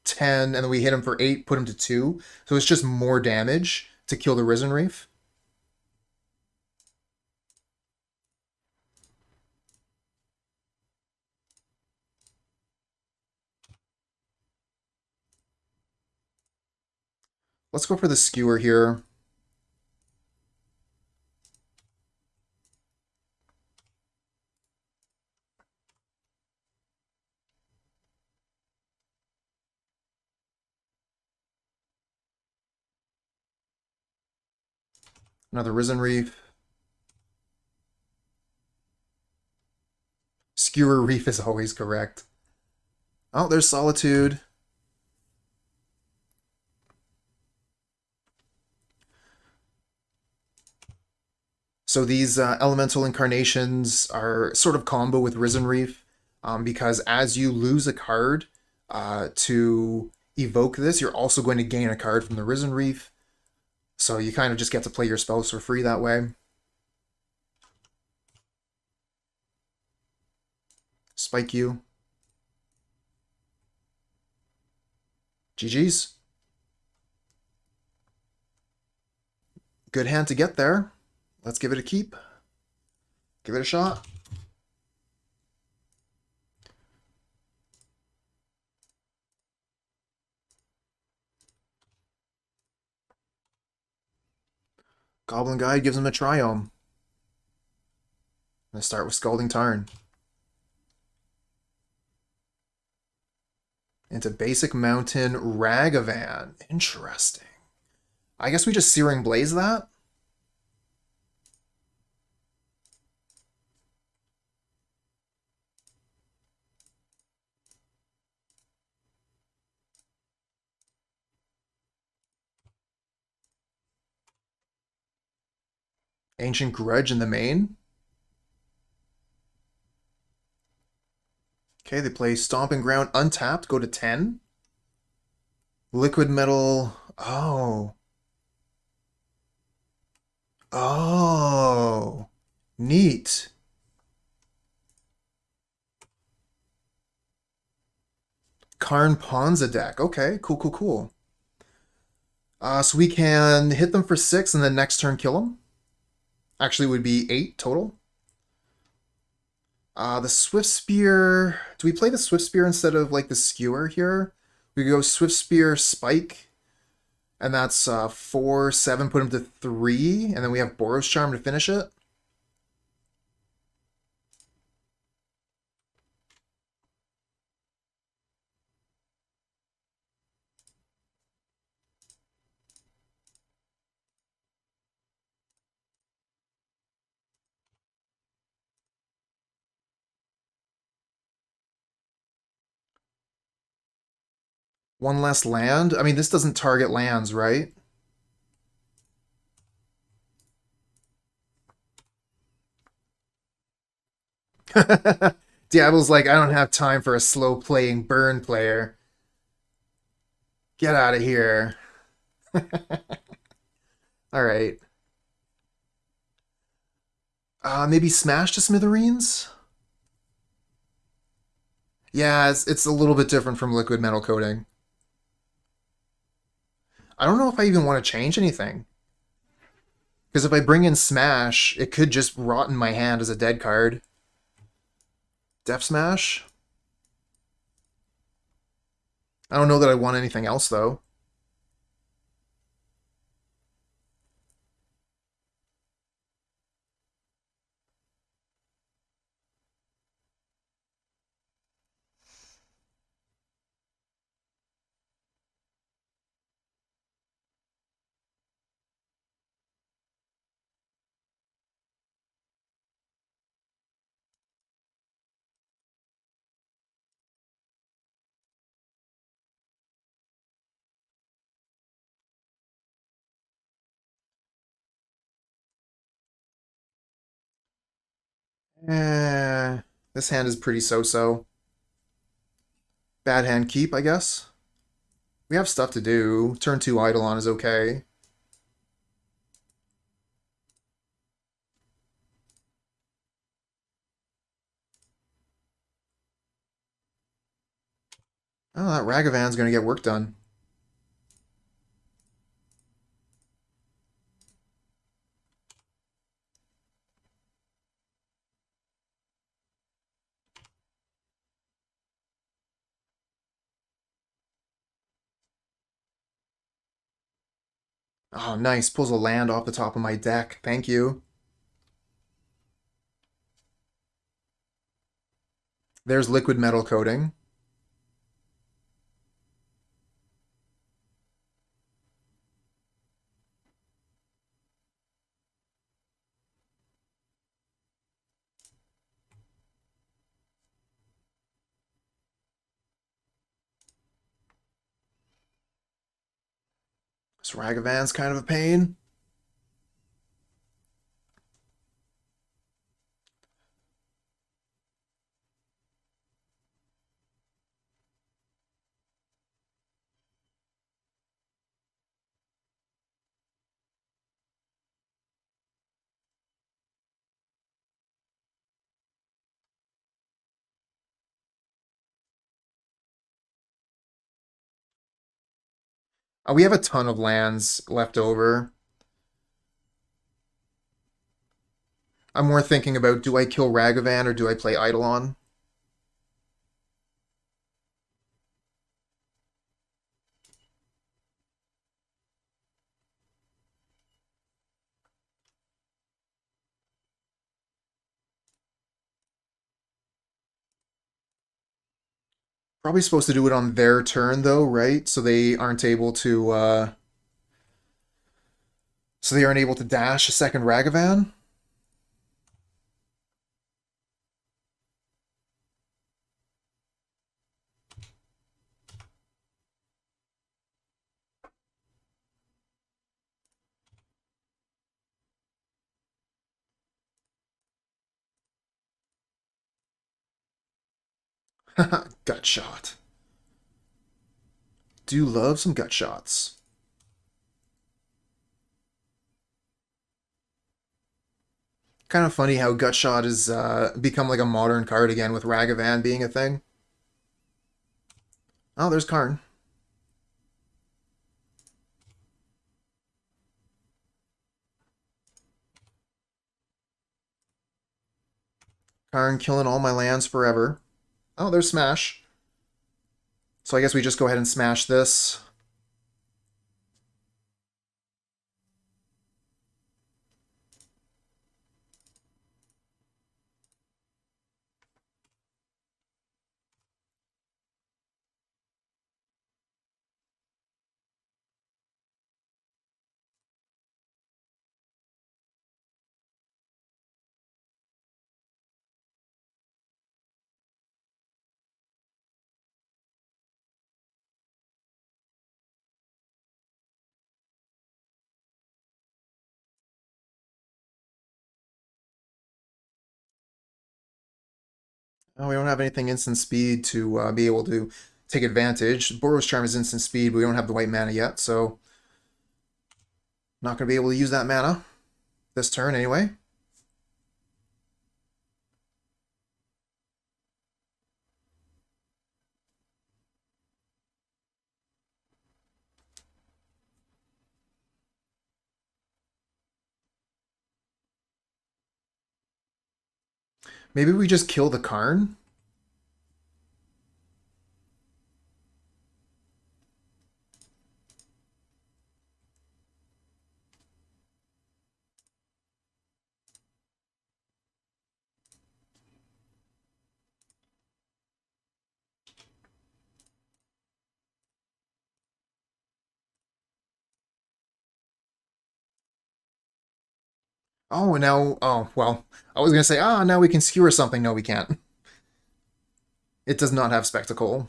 10, and then we hit him for 8, put him to 2. So it's just more damage to kill the Risen Reef. Let's go for the Skewer here. Another Risen Reef. Skewer Reef is always correct. Oh, there's Solitude. So these elemental incarnations are sort of combo with Risen Reef, because as you lose a card to evoke this, you're also going to gain a card from the Risen Reef. So you kind of just get to play your spells for free that way. Spike you. GG's. Good hand to get there. Let's give it a keep. Give it a shot. Goblin Guide gives him a Triome. Let's start with Scalding Tarn. Into Basic Mountain Ragavan. Interesting. I guess we just Searing Blaze that? Ancient Grudge in the main. Okay, they play Stomping Ground untapped, go to 10. Liquid Metal. Oh. Oh. Neat. Karnza deck. Okay, cool, cool, cool. So we can hit them for 6 and then next turn kill them. Actually, it would be 8 total. The Swiftspear. Do we play the Swiftspear instead of like the Skewer here? We go Swiftspear Spike, and that's 4, 7, put him to 3, and then we have Boros Charm to finish it. One less land? I mean, this doesn't target lands, right? Diablo's like, I don't have time for a slow-playing burn player. Get out of here. Alright. Maybe Smash to Smithereens? Yeah, it's a little bit different from liquid metal coating. I don't know if I even want to change anything. Because if I bring in Smash, it could just rot in my hand as a dead card. Def Smash? I don't know that I want anything else, though. Eh, this hand is pretty so-so. Bad hand keep, I guess. We have stuff to do. Turn 2 Eidolon is okay. Oh, that Ragavan's gonna get work done. Oh, nice. Pulls a land off the top of my deck. Thank you. There's liquid metal coating. This Ragavan's kind of a pain. We have a ton of lands left over. I'm more thinking about, do I kill Ragavan or do I play Eidolon? Probably supposed to do it on their turn though, right? So they aren't able to dash a second Ragavan. Gut shot. Do love some gut shots. Kind of funny how gut shot has become like a modern card again with Ragavan being a thing. Oh, there's Karn. Karn killing all my lands forever. Oh, there's Smash. So I guess we just go ahead and smash this. Oh, we don't have anything instant speed to be able to take advantage. Boros Charm is instant speed, but we don't have the white mana yet, so not going to be able to use that mana this turn anyway. Maybe we just kill the Karn? Oh, and now, oh, well, I was going to say, now we can skewer something. No, we can't. It does not have Spectacle.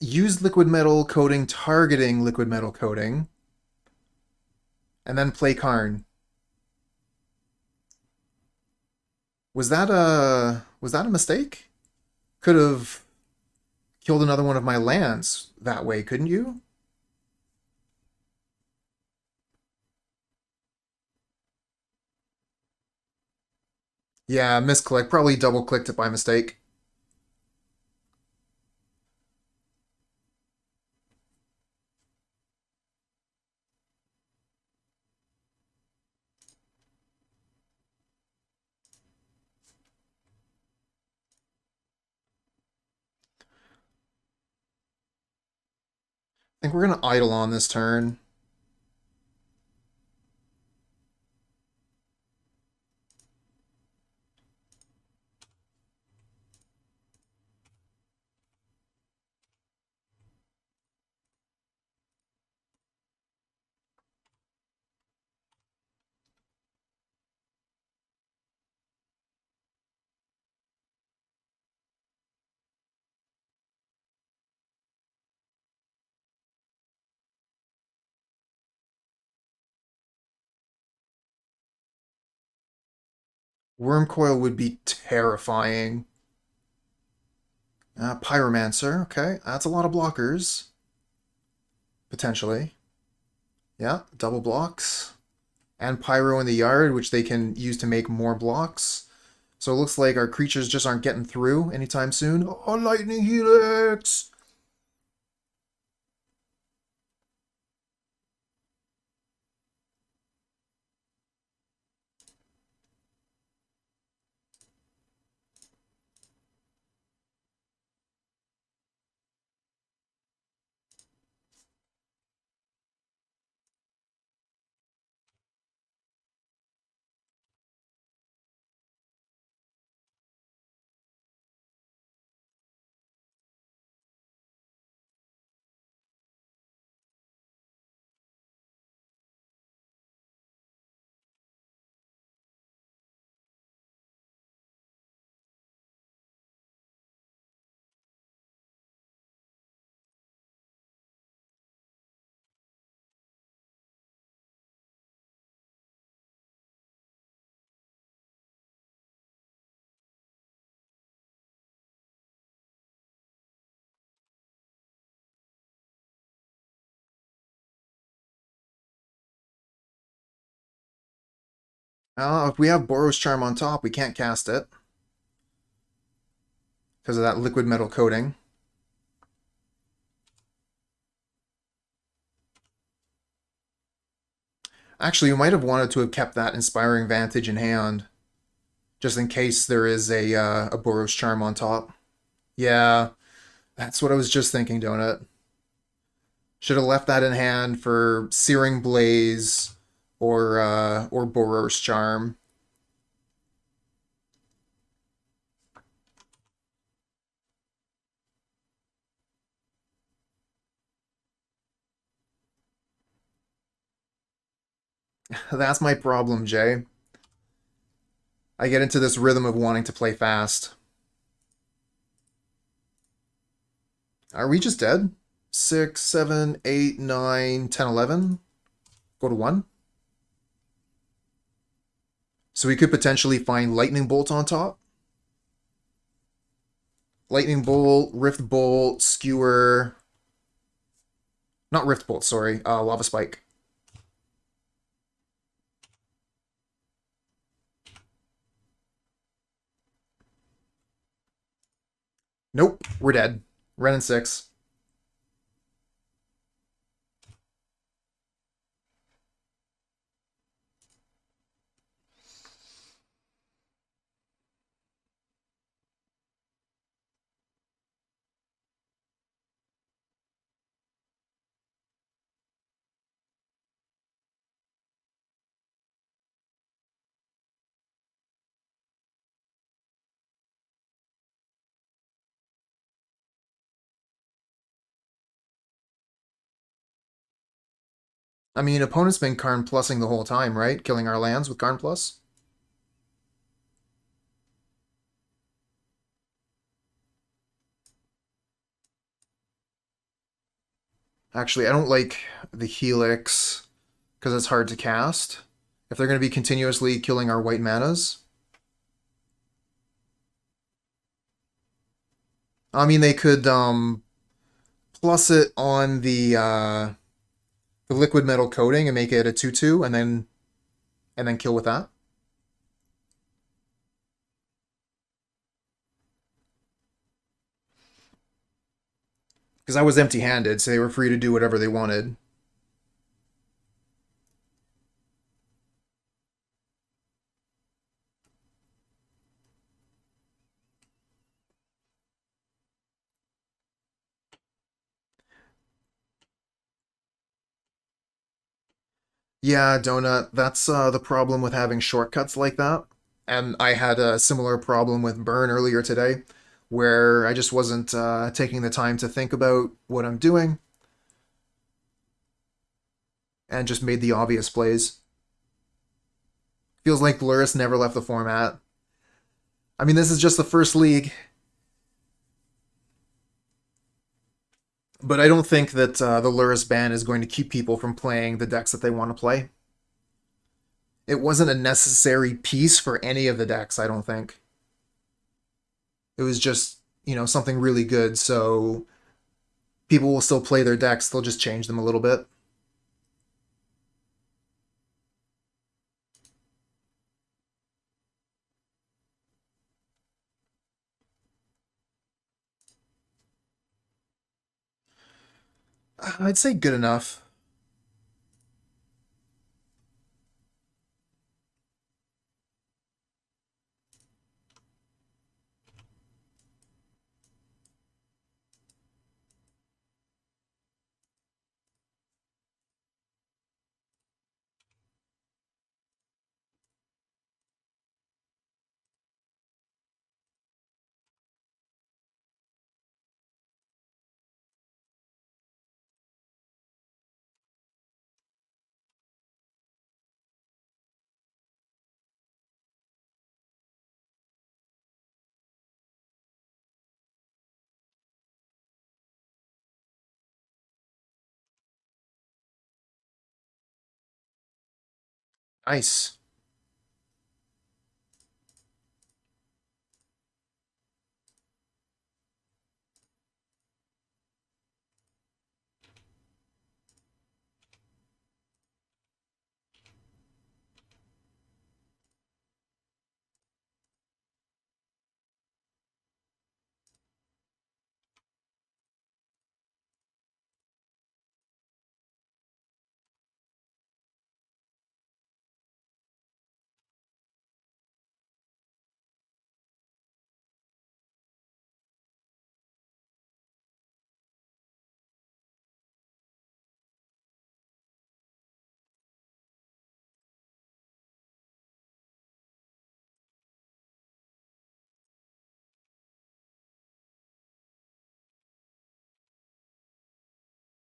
Use liquid metal coating targeting liquid metal coating. And then play Karn. Was that a mistake? Could have killed another one of my lands that way, couldn't you? Yeah, misclick. Probably double clicked it by mistake. think we're going to Eidolon this turn. Wormcoil would be terrifying. Pyromancer, okay. That's a lot of blockers. Potentially. Yeah, double blocks. And Pyro in the yard, which they can use to make more blocks. So it looks like our creatures just aren't getting through anytime soon. Oh, Lightning Helix! If we have Boros Charm on top, we can't cast it. Because of that liquid metal coating. Actually, we might have wanted to have kept that Inspiring Vantage in hand. Just in case there is a Boros Charm on top. Yeah, that's what I was just thinking, don't it? Should have left that in hand for Searing Blaze or Boros Charm. That's my problem, Jay. I get into this rhythm of wanting to play fast. Are we just dead? 6, 7, 8, 9, 10, 11? Go to 1? So we could potentially find Lightning Bolt on top. Lightning Bolt, Rift Bolt, Skewer. Not Rift Bolt, sorry. Lava Spike. Nope, we're dead. Ren and 6. I mean, opponent's been Karn Plussing the whole time, right? Killing our lands with Karn Plus. Actually, I don't like the Helix because it's hard to cast. If they're going to be continuously killing our white manas. I mean, they could plus it on the liquid metal coating and make it a 2/2 and then kill with that. Because I was empty-handed, so they were free to do whatever they wanted. Yeah, Donut, that's the problem with having shortcuts like that. And I had a similar problem with Burn earlier today, where I just wasn't taking the time to think about what I'm doing and just made the obvious plays. Feels like Lurrus never left the format. I mean, this is just the first league, but I don't think that the Lurrus ban is going to keep people from playing the decks that they want to play. It wasn't a necessary piece for any of the decks, I don't think. It was just, something really good, so people will still play their decks, they'll just change them a little bit. I'd say good enough. Nice.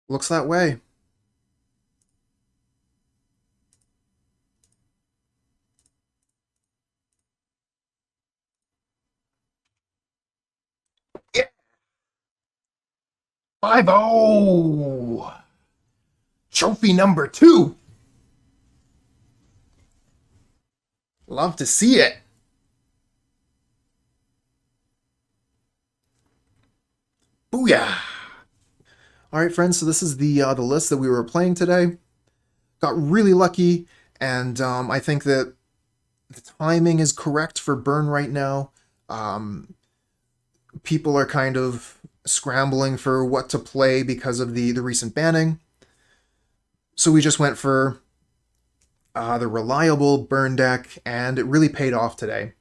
Looks that way. Yeah. 5-0! Trophy number 2! Love to see it. Booyah! All right, friends. So this is the list that we were playing today. Got really lucky, and I think that the timing is correct for Burn right now. People are kind of scrambling for what to play because of the recent banning. So we just went for the reliable Burn deck, and it really paid off today.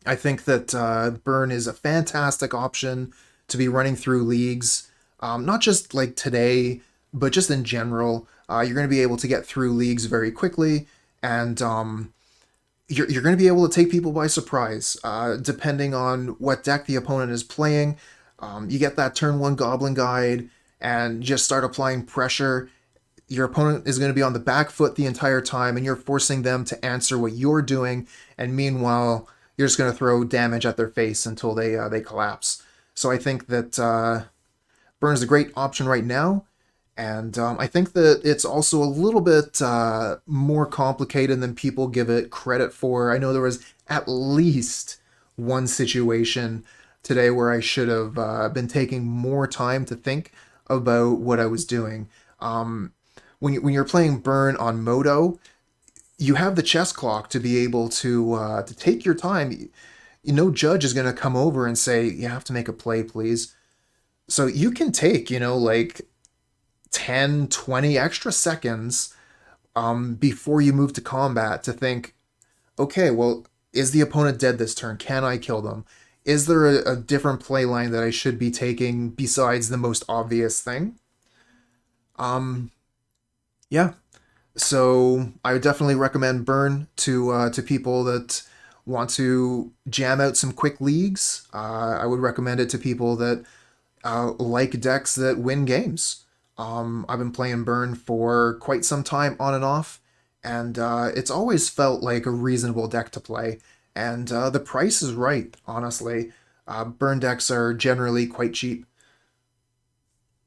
I think that Burn is a fantastic option to be running through leagues, not just like today, but just in general. You're going to be able to get through leagues very quickly, and you're going to be able to take people by surprise, depending on what deck the opponent is playing. You get that turn 1 Goblin guide and just start applying pressure. Your opponent is going to be on the back foot the entire time, and you're forcing them to answer what you're doing, and meanwhile, you're just going to throw damage at their face until they collapse. So I think that Burn is a great option right now, and I think that it's also a little bit more complicated than people give it credit for. I know there was at least one situation today where I should have been taking more time to think about what I was doing. When you're playing Burn on Modo, you have the chess clock to be able to take your time. No judge is going to come over and say, you have to make a play, please. So you can take, like 10, 20 extra seconds before you move to combat to think, okay, well, is the opponent dead this turn? Can I kill them? Is there a different play line that I should be taking besides the most obvious thing? Yeah. So I would definitely recommend Burn to people that want to jam out some quick leagues. I would recommend it to people that like decks that win games. I've been playing Burn for quite some time on and off, and it's always felt like a reasonable deck to play. And the price is right, honestly. Burn decks are generally quite cheap.